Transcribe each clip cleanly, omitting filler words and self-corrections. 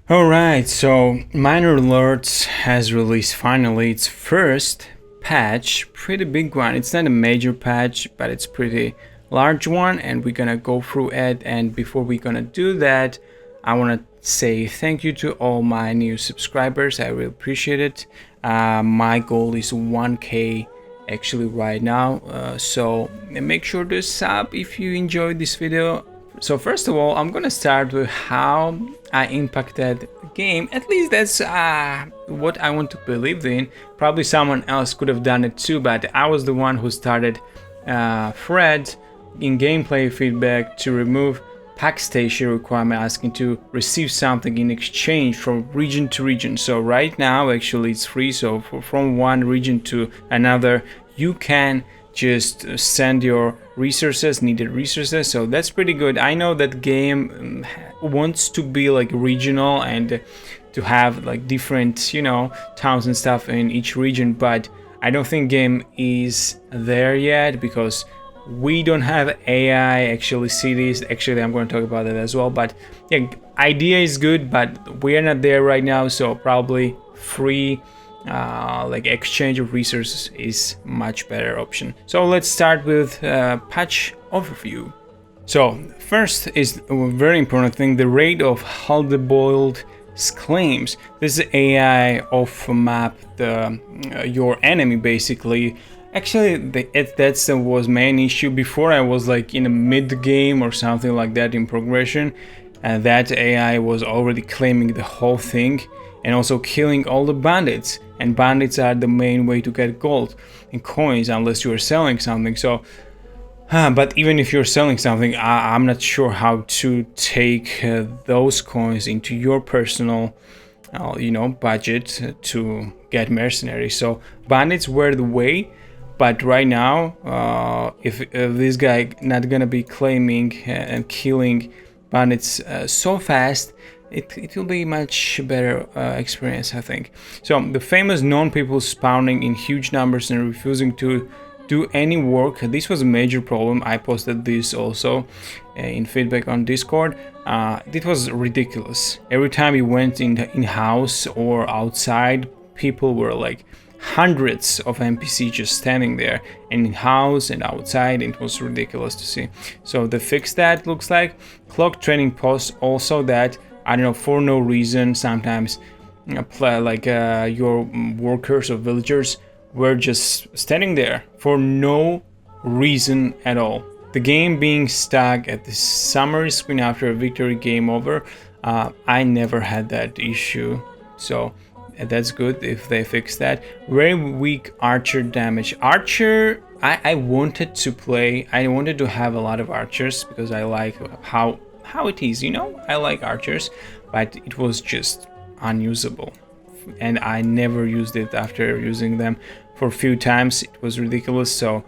Alright, so Manor Alerts has released finally its first patch, pretty big one. It's not a major patch, but it's pretty large one, and we're gonna go through it. And before we're gonna do that, I want to say thank you to all my new subscribers. I really appreciate it. My goal is 1K actually right now, so make sure to sub if you enjoyed this video. So first of all, I'm gonna start with how I impacted the game. At least that's what I want to believe in. Probably someone else could have done it too, but I was the one who started thread in gameplay feedback to remove pack station requirement, asking to receive something in exchange from region to region. So right now actually it's free, so from one region to another you can just send your needed resources, so that's pretty good. I know that game wants to be like regional and to have like different, towns and stuff in each region, but I don't think game is there yet because we don't have AI actually cities. Actually, I'm going to talk about that as well, but yeah, idea is good, but we are not there right now, so probably free like exchange of resources is much better option. So let's start with patch overview. So first is a very important thing, the rate of Haldeboiled claims. This is AI off map the your enemy basically. Actually, that's was main issue. Before I was like in a mid game or something like that in progression, and that AI was already claiming the whole thing and also killing all the bandits. And bandits are the main way to get gold and coins unless you are selling something. So, but even if you're selling something, I'm not sure how to take those coins into your personal budget to get mercenaries. So bandits were the way. But right now, if this guy not gonna be claiming and killing bandits so fast, it will be much better experience, I think. So the famous known people spawning in huge numbers and refusing to do any work. This was a major problem. I posted this also in feedback on Discord. It was ridiculous. Every time you went in house or outside, people were like hundreds of NPC just standing there, and in house and outside. It was ridiculous to see. So they fixed that, looks like. Clock training posts also that, I don't know, for no reason, sometimes your workers or villagers were just standing there for no reason at all. The game being stuck at the summary screen after a victory game over, I never had that issue, so that's good if they fix that. Very weak archer damage. Archer, I wanted to play, I wanted to have a lot of archers because I like how it is, I like archers, but it was just unusable. And I never used it after using them for a few times. It was ridiculous, so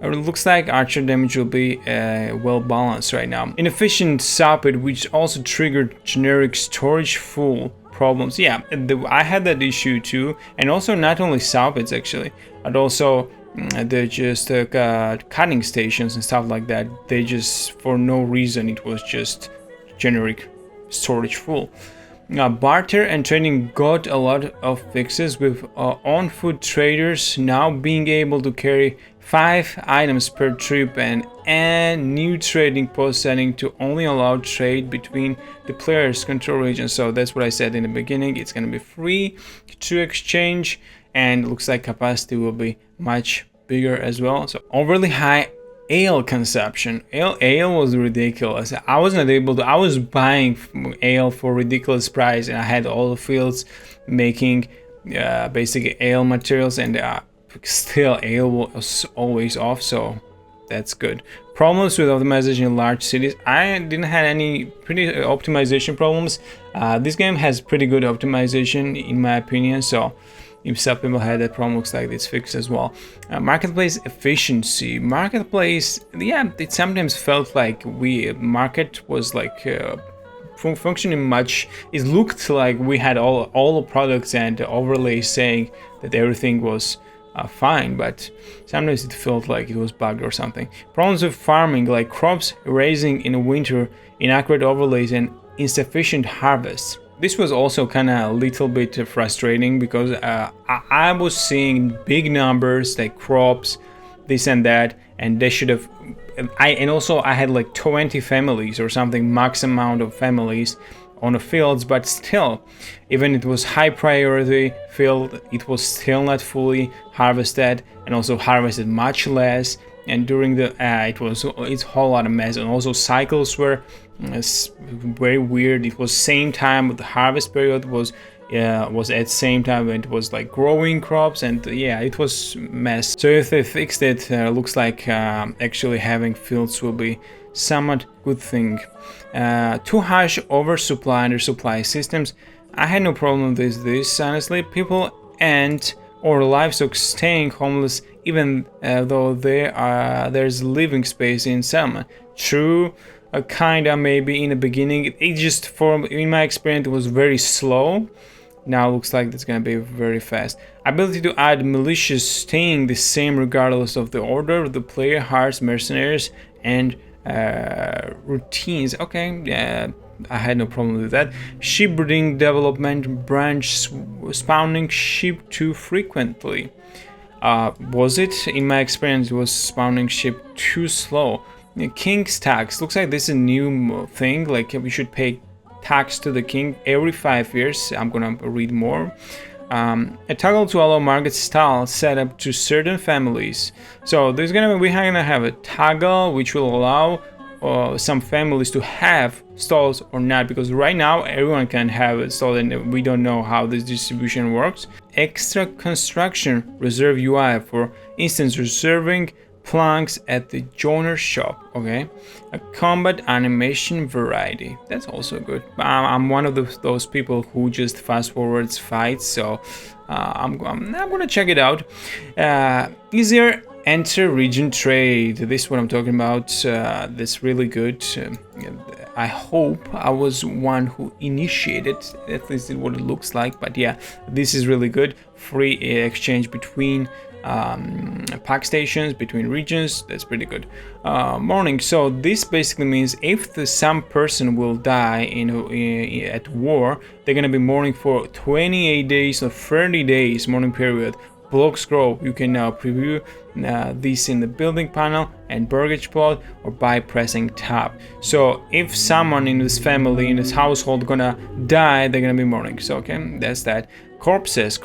it looks like archer damage will be well balanced right now. Inefficient socket, which also triggered generic storage full problems. Yeah, I had that issue too, and also not only sockets actually, but also they're just cutting stations and stuff like that. They just, for no reason, it was just generic storage full. Barter and trading got a lot of fixes, with on-foot traders now being able to carry 5 items per trip, and new trading post setting to only allow trade between the players' control region. So that's what I said in the beginning, it's going to be free to exchange, and it looks like capacity will be much bigger as well. So overly high ale consumption. Ale was ridiculous. I was not able to, I was buying ale for ridiculous price, and I had all the fields making basic ale materials, and still ale was always off, so that's good. Problems with optimization in large cities. I didn't have any pretty optimization problems. This game has pretty good optimization in my opinion, so if some people had that problem, looks like it's fixed as well. Marketplace efficiency. Marketplace, yeah, it sometimes felt like market was like functioning much. It looked like we had all the products and overlays saying that everything was fine, but sometimes it felt like it was bugged or something. Problems with farming, like crops raising in winter, inaccurate overlays, and insufficient harvests. This was also kind of a little bit frustrating because I was seeing big numbers like crops, this and that, and they should have. And also I had like 20 families or something, max amount of families on the fields, but still, even it was high priority field, it was still not fully harvested, and also harvested much less. And during the it's a whole lot of mess, and also cycles were very weird. It was same time the harvest period was at same time when it was like growing crops, and yeah, it was mess. So if they fixed it, looks like actually having fields will be somewhat good thing. Too harsh oversupply and undersupply systems. I had no problem with this honestly. People and or livestock staying homeless even though there's living space in settlement. True, kinda maybe in the beginning. It just in my experience it was very slow. Now looks like it's gonna be very fast. Ability to add militias staying the same regardless of the order of the player, hearts, mercenaries, and routines. Okay, yeah, I had no problem with that. Sheep breeding development, branch spawning sheep too frequently. Was it? In my experience, it was spawning sheep too slow. King's tax. Looks like this is a new thing. Like we should pay tax to the king every 5 years. I'm gonna read more. A toggle to allow market style set up to certain families. So we're gonna have a toggle which will allow some families to have stalls or not, because right now everyone can have a stall and we don't know how this distribution works. Extra construction reserve UI, for instance, reserving planks at the joiner's shop. Okay, a combat animation variety, that's also good. I'm one of those people who just fast forwards fights, so I'm gonna check it out. Easier enter region trade, this is what I'm talking about. That's really good. I hope I was one who initiated, at least what it looks like, but yeah, this is really good. Free exchange between pack stations, between regions, that's pretty good. Morning, so this basically means if some person will die at war, they're gonna be mourning for 28 days or 30 days mourning period. Blocks grow. You can now preview this in the building panel and burgage plot, or by pressing tab. So if someone in this family, in this household gonna die, they're gonna be mourning. So okay, that's that. Corpses,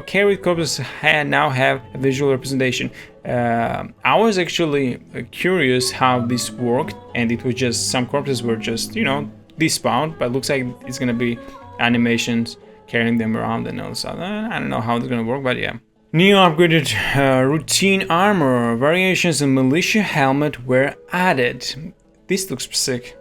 carried corpses now have a visual representation. I was actually curious how this worked, and it was just some corpses were just despawned, but looks like it's gonna be animations carrying them around and all that. I don't know how it's gonna work, but yeah. New upgraded routine armor, variations in militia helmet were added. This looks sick,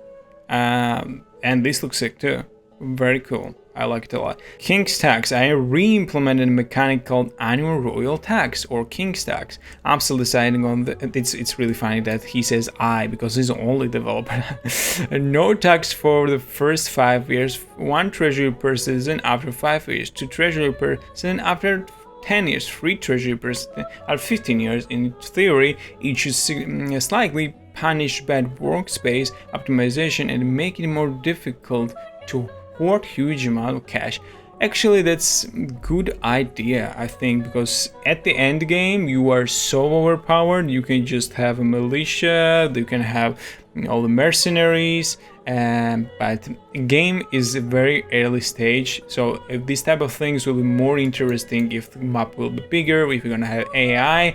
and this looks sick too. Very cool. I like it a lot. King's tax. I re-implemented a mechanic called annual royal tax or King's tax. I'm still deciding on it's really funny that he says I, because he's the only developer. No tax for the first 5 years. 1 treasury per citizen after 5 years. 2 treasury per citizen after 10 years. 3 treasury per citizen after 15 years. In theory, it should slightly punish bad workspace optimization and make it more difficult to hoard huge amount of cash. Actually, that's good idea, I think, because at the end game you are so overpowered. You can just have a militia, you can have all the mercenaries, but game is a very early stage, so if this type of things will be more interesting if the map will be bigger, if you're gonna have AI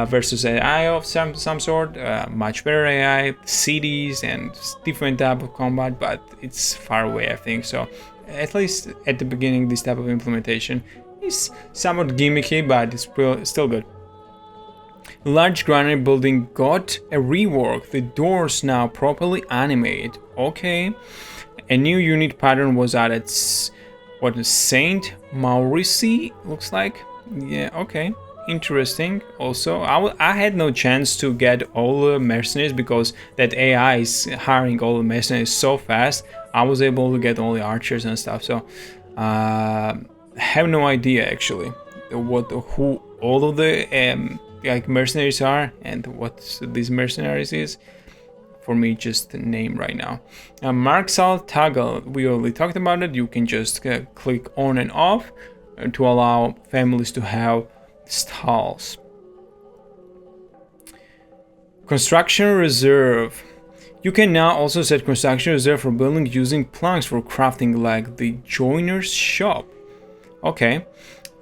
versus AI of some sort, much better AI, cities and different type of combat, but it's far away, I think. So at least at the beginning, this type of implementation is somewhat gimmicky, but it's still good. Large granite building got a rework. The doors now properly animate. Okay. A new unit pattern was added. What is Saint Maurice looks like? Yeah, okay. Interesting. Also, I had no chance to get all the mercenaries because that AI is hiring all the mercenaries so fast. I was able to get all the archers and stuff. So, have no idea actually who all of the like mercenaries are and what these mercenaries is. for me just the name right now. Mark Salt toggle, we already talked about it. You can just click on and off to allow families to have stalls. Construction reserve. You can now also set construction reserve for building using planks for crafting, like the joiner's shop. Okay,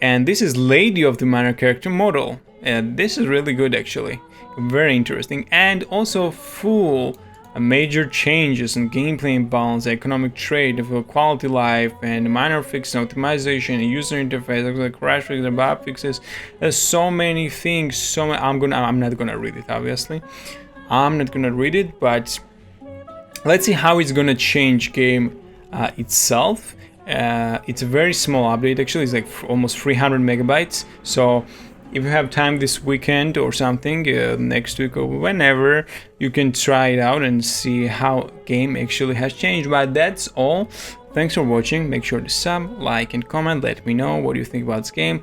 and this is Lady of the Manor character model, and this is really good actually, very interesting, and also full major changes in gameplay and balance, economic trade, quality life, and minor fixes, optimization, user interface, like crash fixes, bug fixes. There's so many things. I'm not gonna read it, obviously. I'm not gonna read it, but let's see how it's gonna change game itself. It's a very small update actually. It's like almost 300 megabytes. So if you have time this weekend or something, next week or whenever, you can try it out and see how game actually has changed. But that's all. Thanks for watching. Make sure to sub, like, and comment. Let me know what you think about this game.